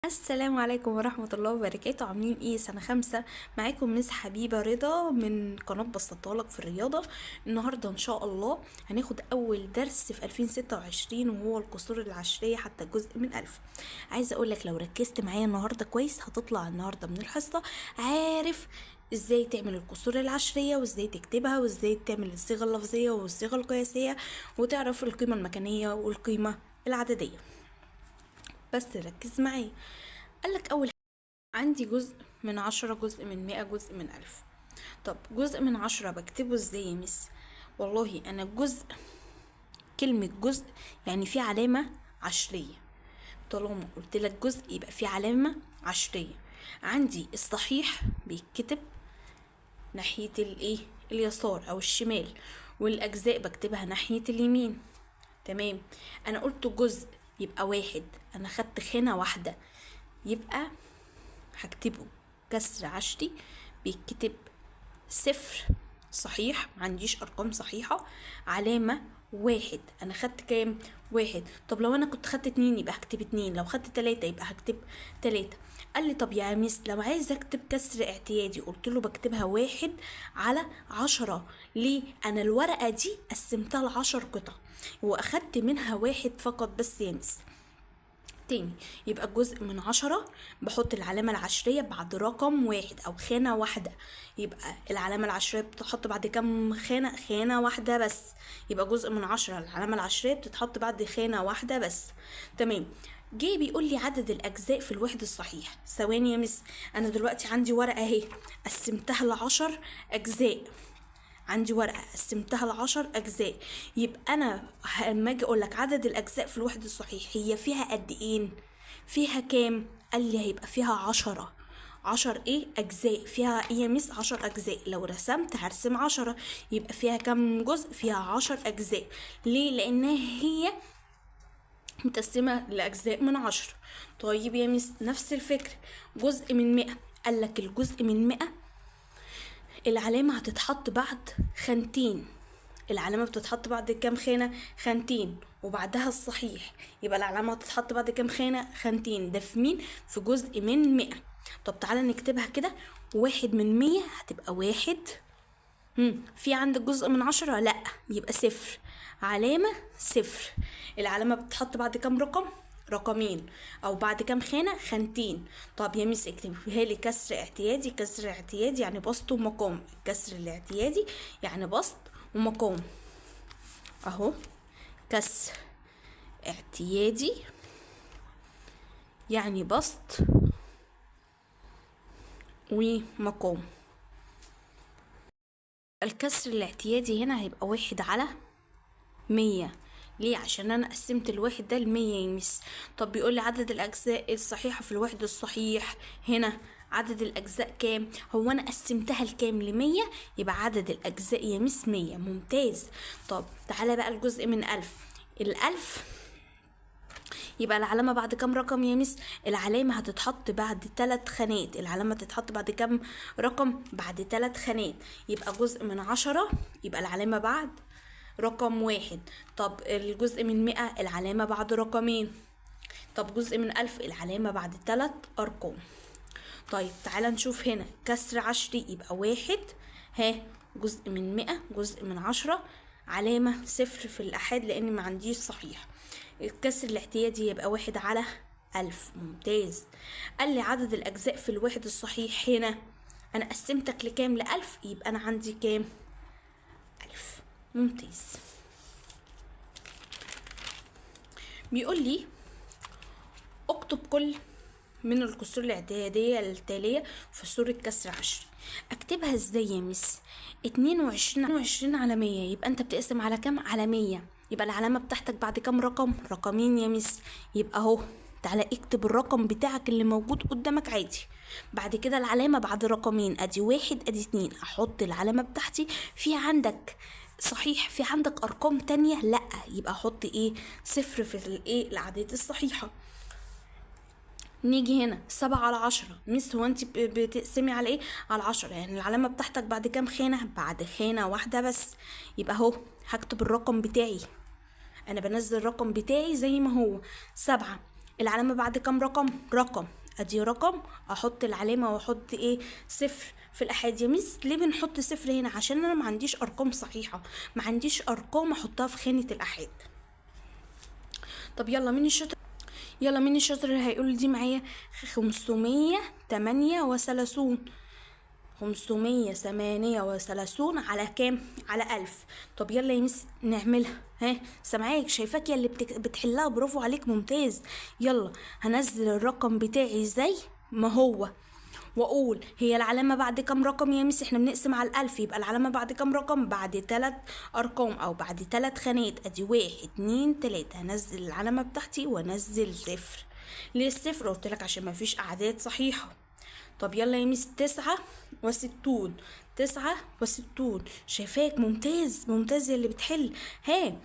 السلام عليكم ورحمة الله وبركاته. عاملين ايه؟ سنة 5 معاكم مس حبيبة رضا من قناة بسطالك في الرياضة. النهاردة ان شاء الله هناخد اول درس في 2026 وهو الكسور العشرية حتى الجزء من 1000. عايزة اقولك لو ركزت معايا النهاردة كويس هتطلع النهاردة من الحصة عارف ازاي تعمل الكسور العشرية وازاي تكتبها وازاي تعمل الصيغة اللفظية والصيغة القياسية وتعرف القيمة المكانية والقيمة العددية. بس ركز معايا. قالك اول عندي جزء من 10، جزء من 100، جزء من 1000. طب جزء من 10 بكتبه ازاي يا مس؟ والله انا الجزء، كلمة جزء يعني في علامة عشرية. طالما قلت لك جزء يبقى في علامة عشرية. عندي الصحيح بيتكتب ناحية الايه، اليسار او الشمال، والاجزاء بكتبها ناحية اليمين. تمام. انا قلت جزء يبقى واحد، انا خدت خانة واحدة، يبقى هكتبه كسر عشري بيتكتب صفر صحيح، معنديش ارقام صحيحة، علامة واحد. انا خدت كام؟ واحد. طب لو انا كنت خدت 2 يبقى هكتب 2، لو خدت 3 يبقى هكتب 3. قال لي طب يا مس لو عايز اكتب كسر اعتيادي، قلت له بكتبها 1/10. ليه؟ انا الورقة دي قسمتها ل10 قطع واخدت منها واحد فقط بس يا مس. تاني، يبقى الجزء من 10 بحط العلامة العشرية بعد رقم واحد أو خانة واحدة. يبقى العلامة العشرية بتتحط بعد كام خانة؟ خانة واحدة بس. يبقى جزء من 10 العلامة العشرية بتتحط بعد خانة واحدة بس. تمام. جه بيقول لي عدد الأجزاء في الوحدة الصحيح. ثواني يا مس، أنا دلوقتي عندي ورقة أهي قسمتها ل10 أجزاء. عندي ورقة قسمتها ل10 أجزاء، يبقى أنا لما أجي أقولك عدد الأجزاء في الوحدة الصحيح هي فيها قد إيه؟ فيها كام؟ قال لي هيبقى فيها 10. 10 إيه؟ أجزاء. فيها إيه يا مس؟ 10 أجزاء. لو رسمت هرسم 10، يبقى فيها كام جزء؟ فيها 10 أجزاء. ليه؟ لأنها هي متقسمة لأجزاء من 10. طيب يا مس نفس الفكرة، جزء من 100. قالك الجزء من 100 العلامة هتتحط بعد خانتين. العلامة بتتحط بعد كام خانة؟ خانتين، وبعدها الصحيح. يبقى العلامة هتتحط بعد كام خانة؟ خانتين. ده في مين؟ في جزء من 100. طب تعالى نكتبها كده. 1/100 هتبقى 1. في عندك جزء من 10؟ لأ، يبقى 0. علامة 0. العلامة بتتحط بعد كام رقم؟ رقمين. او بعد كام خانة؟ خانتين. طب يا مس اكتبها لي كسر اعتيادي. كسر اعتيادي يعني بسط ومقام. الكسر الاعتيادي يعني بسط ومقام. اهو كسر اعتيادي يعني بسط ومقام. الكسر الاعتيادي هنا هيبقى 1/100. ليه؟ عشان انا قسمت الواحد ده ل100 يا مس. طب بيقول لي عدد الاجزاء الصحيحه في الوحده الصحيح. هنا عدد الاجزاء كام؟ هو انا قسمتها لكام؟ ل100، يبقى عدد الاجزاء يا مس 100. ممتاز. طب تعالى بقى الجزء من 1000. الألف يبقى العلامة بعد كام رقم يا مس؟ العلامة هتتحط بعد 3 خانات. العلامة تتحط بعد كام رقم؟ بعد 3 خانات. يبقى جزء من 10 يبقى العلامة بعد رقم 1. طب الجزء من 100 العلامة بعد رقمين. طب جزء من 1000 العلامة بعد 3 أرقام. طيب تعالى نشوف هنا كسر عشري يبقى 1. جزء من 100، جزء من 10، علامة 0 في الآحاد لأن ما عنديش صحيح. الكسر الاعتيادي يبقى 1/1000. ممتاز. قال لي عدد الأجزاء في الواحد الصحيح. هنا أنا قسمتك لكام؟ ل1000، يبقى أنا عندي كام؟ 1000. ممتاز. بيقول لي اكتب كل من الكسور الاعتيادية التالية في صورة كسر عشري. اكتبها ازاي يا مس؟ 22 على 100. يبقى انت بتقسم على كام؟ على 100. يبقى العلامة بتاعتك بعد كام رقم؟ رقمين يا مس. يبقى اهو تعالى اكتب الرقم بتاعك اللي موجود قدامك عادي. بعد كده العلامة بعد رقمين، ادي 1 ادي 2. احط العلامة بتاعتي. في عندك صحيح في عندك ارقام تانية؟ لا، يبقى احط ايه؟ 0 في الايه، العدد الصحيحة. نيجي هنا 7/10. مس هو انت بتقسمي على ايه؟ على 10. يعني العلامة بتاعتك بعد كام خانة؟ بعد خانة واحدة بس. يبقى اهو هكتب الرقم بتاعي. انا بنزل الرقم بتاعي زي ما هو 7. العلامة بعد كام رقم؟ رقم، ادي رقم، احط العلامة واحط ايه؟ صفر. في الأحاد يا ميس ليه بنحط صفر هنا؟ عشان انا ما عنديش ارقام صحيحة، ما عنديش ارقام احطها في خانة الأحاد. طب يلا مين الشاطر؟ يلا مين الشاطر اللي هيقول دي معايا؟ 538. 538 على كام؟ على 1000. طب يلا يا ميس نعملها. ها سامعاك، شايفاك يا اللي بتحلها، برافو عليك، ممتاز. يلا هنزل الرقم بتاعي زي ما هو، واقول هي العلامة بعد كام رقم يا ميس؟ احنا بنقسم على 1000، يبقى العلامة بعد كام رقم؟ بعد 3 ارقام او بعد 3 خانات. ادي 1 2 3. هنزل العلامة بتاعتي وانزل صفر. ليه الصفر؟ قلت لك عشان مفيش اعداد صحيحة. طب يلا يا ميس 69. 69 شايفاك، ممتاز ممتاز يا اللي بتحل. ها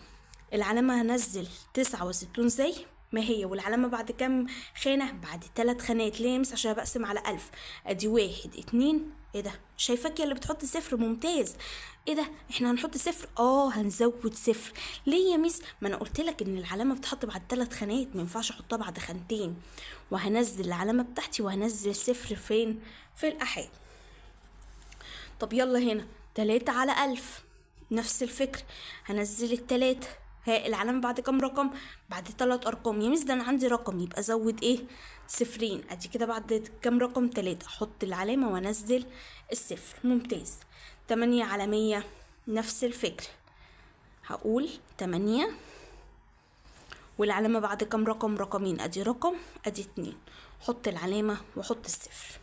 العلامة هنزل 69 زي ما هي، والعلامة بعد كام خانة؟ بعد 3 خانات. ليه يا ميس؟ عشان بقسم على 1000. ادي 1 2. ايه ده؟ شايفاك يا اللي بتحط صفر، ممتاز. ايه ده؟ احنا هنحط صفر؟ هنزود صفر. ليه يا ميس؟ ما انا قلت لك ان العلامة بتحط بعد 3 خانات، ما ينفعش احطها بعد خانتين. وهنزل العلامة بتاعتي وهنزل صفر فين؟ في الأحاد. طب يلا هنا 3 على 1000، نفس الفكر، هنزل التلاتة. ها العلامة بعد كام رقم؟ بعد 3 أرقام. يا ميس ده أنا عندي رقم، يبقى أزود إيه؟ صفرين. أدي كده بعد كام رقم؟ 3. أحط العلامة وأنزل الصفر، ممتاز. 8 على 100، نفس الفكر، هقول 8 والعلامة بعد كام رقم؟ رقمين. ادي رقم ادي 2. حط العلامة وحط الصفر.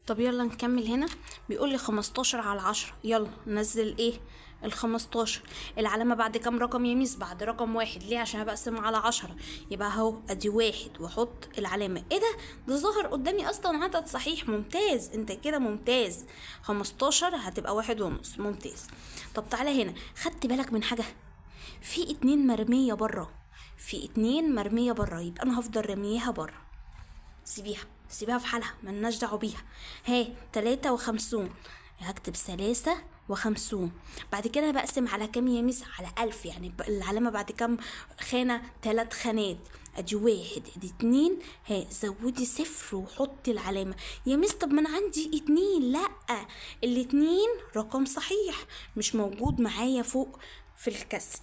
طب يلا نكمل هنا. بيقول لي 15 على 10. يلا ننزل ايه؟ ال15. العلامة بعد كام رقم يا ميس؟ بعد رقم 1. ليه؟ عشان بقسم على 10. يبقى اهو ادي 1 واحط العلامة. ايه ده ظهر قدامي اصلا عدد صحيح، ممتاز، انت كده ممتاز. 15 هتبقى 1.5، ممتاز. طب تعالى هنا، خدت بالك من حاجة؟ في 2 مرمية برا، في 2 مرمية برا، يبقى انا هفضل رميها برا. سيبيها في حالها، ملناش دعوه بيها. 53. هكتب 53. بعد كده بقسم على كام يا ميس؟ على 1000. يعني العلامة بعد كام خانة؟ 3 خانات. ادي 1 ادي 2. زودي صفر وحطي العلامة. يا ميس طب ما انا عندي 2. لا، الاتنين رقم صحيح مش موجود معايا فوق في الكسر.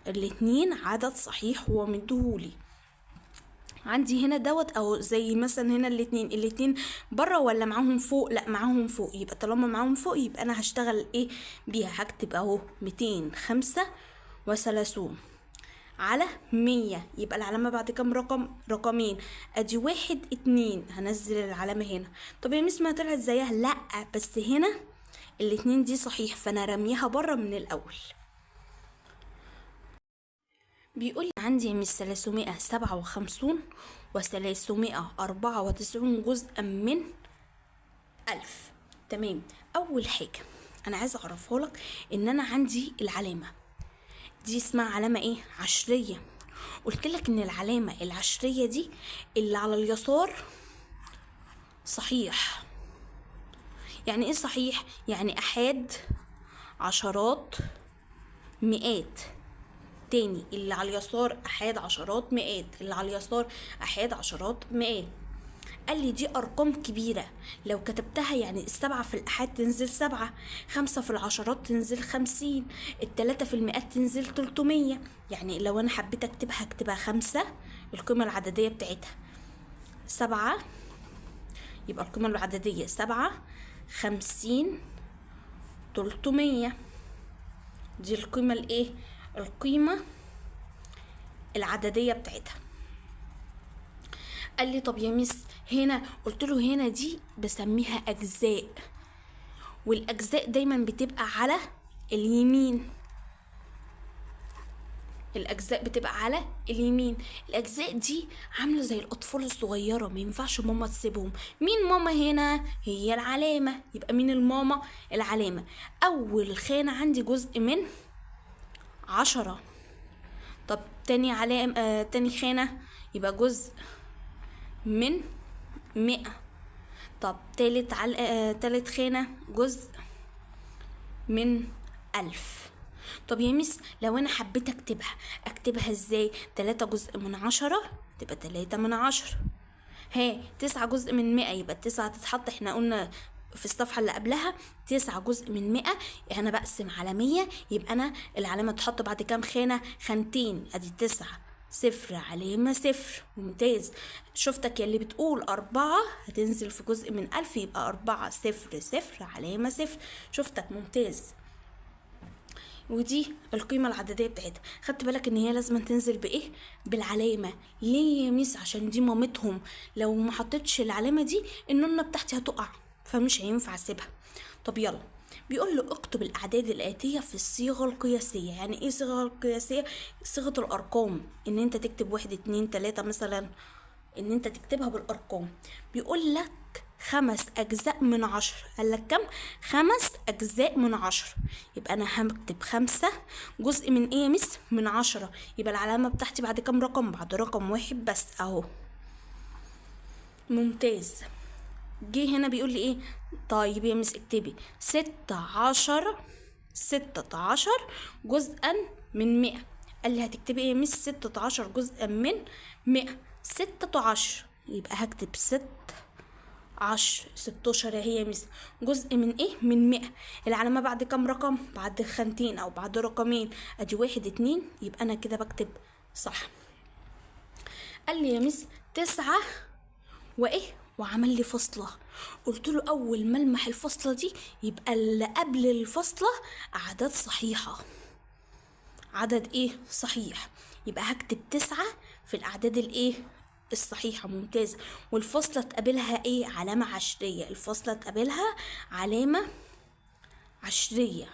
الاتنين عدد صحيح هو مديهولي عندي هنا دوت، او زي مثلا هنا الاتنين بره ولا معاهم فوق؟ لا معاهم فوق. يبقى طالما معاهم فوق يبقى انا هشتغل ايه بيها؟ هكتب اهو 235 على 100. يبقى العلامة بعد كام رقم؟ رقمين. ادي 1 2. هنزل العلامة هنا. طب يا ميس ما طلعت زيها؟ لا، بس هنا الاتنين دي صحيح، فانا رميها بره من الاول. بيقول عندي من 357 و394 جزءا من 1000. تمام. أول حاجة أنا عايزة أعرفها لك إن أنا عندي العلامة دي اسمها علامة إيه؟ عشرية. قلت لك إن العلامة العشرية دي اللي على اليسار صحيح. يعني إيه صحيح؟ يعني أحاد، عشرات، مئات. تاني، اللي على اليسار أحاد، عشرات، مئات. اللي على اليسار أحاد، عشرات، مئات. قال لي دي أرقام كبيرة، لو كتبتها يعني 7 في الأحاد تنزل 7، 5 في العشرات تنزل 50، 3 في المئات تنزل 300. يعني لو أنا حبيت أكتبها هكتبها 5 القيمة العددية بتاعتها، 7 يبقى القيمة العددية 7، 50، 300. دي القيمة الإيه؟ القيمة العددية بتاعتها. قال لي طب يا ميس هنا، قلت له هنا دي بسميها أجزاء، والأجزاء دايما بتبقى على اليمين. الأجزاء بتبقى على اليمين. الأجزاء دي عاملة زي الأطفال الصغيرة، ما ينفعش ماما تسيبهم. مين ماما هنا؟ هي العلامة. يبقى مين الماما؟ العلامة. أول خانة عندي جزء من 10. طب تاني علامة تاني خانة يبقى جزء من 100. طب تالت خانة جزء من 1000. طب يا مس لو انا حبيت اكتبها ازاي؟ 3 جزء من 10 تبقى 3 من 10. 9 جزء من 100 يبقى 9 تتحط، احنا قلنا في الصفحة اللي قبلها 9 جزء من 100. انا بقسم على 100، يبقى انا العلامة تحط بعد كام خانة؟ خانتين. ادي 9 صفر علامة صفر. ممتاز. شفتك يلي بتقول 4 هتنزل في جزء من 1000، يبقى 4 صفر صفر علامة صفر. شفتك ممتاز. ودي القيمة العددية بتاعتها. خدت بالك ان هي لازم تنزل بايه؟ بالعلامة. ليه يا ميس؟ عشان دي مامتهم، لو ما حطيتش العلامة دي النونة بتاعتي هتقع، فمش هينفع اسيبها. طب يلا، بيقول له اكتب الاعداد الاتية في الصيغة القياسية. يعني ايه صيغة القياسية؟ صيغة الارقام، ان انت تكتب 1 2 3 مثلا، ان انت تكتبها بالارقام. بيقول لك 5 أجزاء من 10. قال لك كم؟ 5 أجزاء من 10. يبقى أنا هكتب 5 جزء من إيه يا مس؟ من 10. يبقى العلامة بتاعتي بعد كم رقم؟ بعد رقم واحد بس أهو. ممتاز. جه هنا بيقول لي إيه؟ طيب يا مس اكتبي 16 جزءا من 100. قال لي هتكتبي إيه يا مس؟ 16 جزءا من 100. 16 يبقى هكتب 16 هي مس جزء من ايه؟ من 100. العلامة بعد كام رقم؟ بعد خانتين او بعد رقمين. ادي 1 2، يبقى انا كده بكتب صح. قال لي يا مس 9 وايه؟ وعمل لي فاصلة. قلت له اول ما المح الفاصلة دي يبقى اللي قبل الفاصلة اعداد صحيحة. عدد ايه؟ صحيح. يبقى هكتب 9 في الاعداد الايه؟ الصحيحة. ممتاز. والفاصلة تقابلها ايه؟ علامة عشرية. الفاصلة تقابلها علامة عشرية.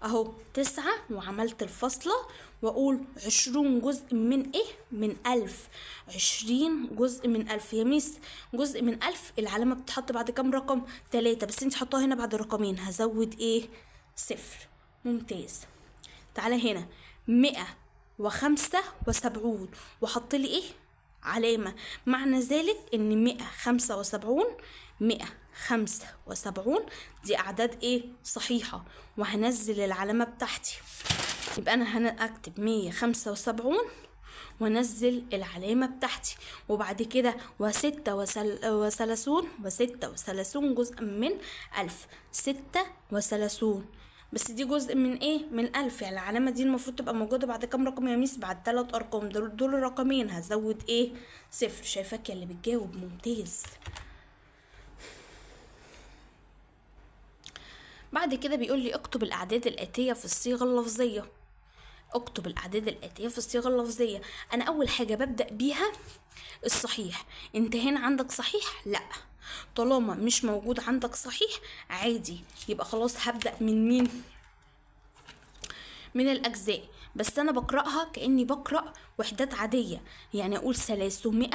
اهو 9 وعملت الفاصلة، واقول 20 جزء من ايه؟ من 1000. 20 جزء من 1000 يا ميس. جزء من 1000 العلامة بتتحط بعد كام رقم؟ 3، بس انت حطوها هنا بعد رقمين، هزود ايه؟ صفر. ممتاز. تعالى هنا 175 وحط لي ايه؟ علامة. معنى ذلك ان 175 دي اعداد ايه؟ صحيحة، وهنزل العلامة بتاعتي. يبقى انا هنا اكتب 175 ونزل العلامة بتاعتي. وبعد كده 36 جزء من 1000. 36، بس دي جزء من ايه؟ من 1000. يعني العلامة دي المفروض تبقى موجودة بعد كام رقم يا ميس؟ بعد 3 ارقام. دول رقمين، هزود ايه؟ صفر. شايفاك يا اللي بتجاوب. ممتاز. بعد كده بيقول لي اكتب الاعداد الاتية في الصيغة اللفظية. اكتب الاعداد الاتية في الصيغة اللفظية. انا اول حاجة ببدأ بيها الصحيح. انت هنا عندك صحيح؟ لا. طالما مش موجود عندك صحيح عادي، يبقى خلاص هبدأ من مين؟ من الأجزاء. بس أنا بقرأها كأني بقرأ وحدات عادية. يعني أقول 300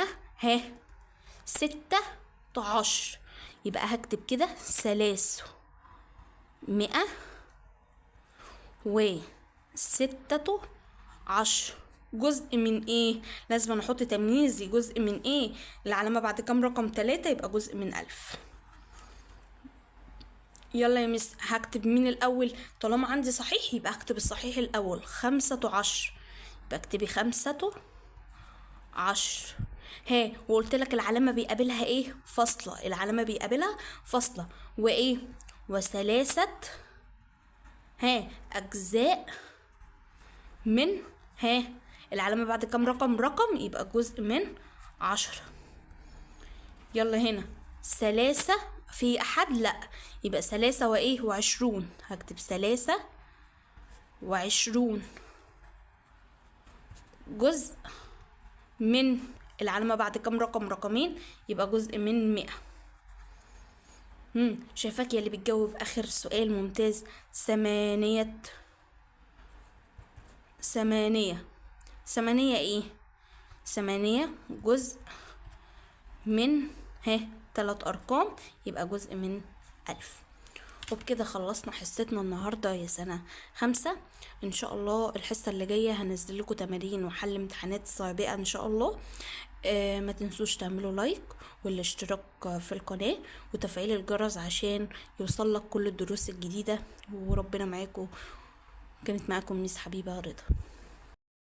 16، يبقى هكتب كده 316 جزء من ايه؟ لازم نحط تمييزي. جزء من ايه؟ العلامة بعد كام رقم؟ 3، يبقى جزء من 1000. يلا يا مس هكتب مين الأول؟ طالما عندي صحيح يبقى هكتب الصحيح الأول. 15، يبقى اكتبي 15. وقلت لك العلامة بيقابلها ايه؟ فاصلة. العلامة بيقابلها فاصلة. وايه؟ وثلاثة أجزاء من العلامة بعد كام رقم؟ رقم، يبقى جزء من 10. يلا هنا 3 في أحد؟ لأ، يبقى 3 وإيه؟ و20. هكتب 23 جزء من العلامة بعد كام رقم؟ رقمين، يبقى جزء من 100. شايفاك يا اللي بتجاوب آخر سؤال. ممتاز. 8 ايه؟ 8 جزء من 3 أرقام، يبقى جزء من 1000. وبكده خلصنا حصتنا النهاردة يا سنة 5. ان شاء الله الحصة اللي جاية هنزل لكم تمارين وحل امتحانات سابقة ان شاء الله. ما تنسوش تعملوا لايك والاشتراك في القناة وتفعيل الجرس عشان يوصل لك كل الدروس الجديدة. وربنا معاكم. كانت معاكم ميس حبيبة رضا.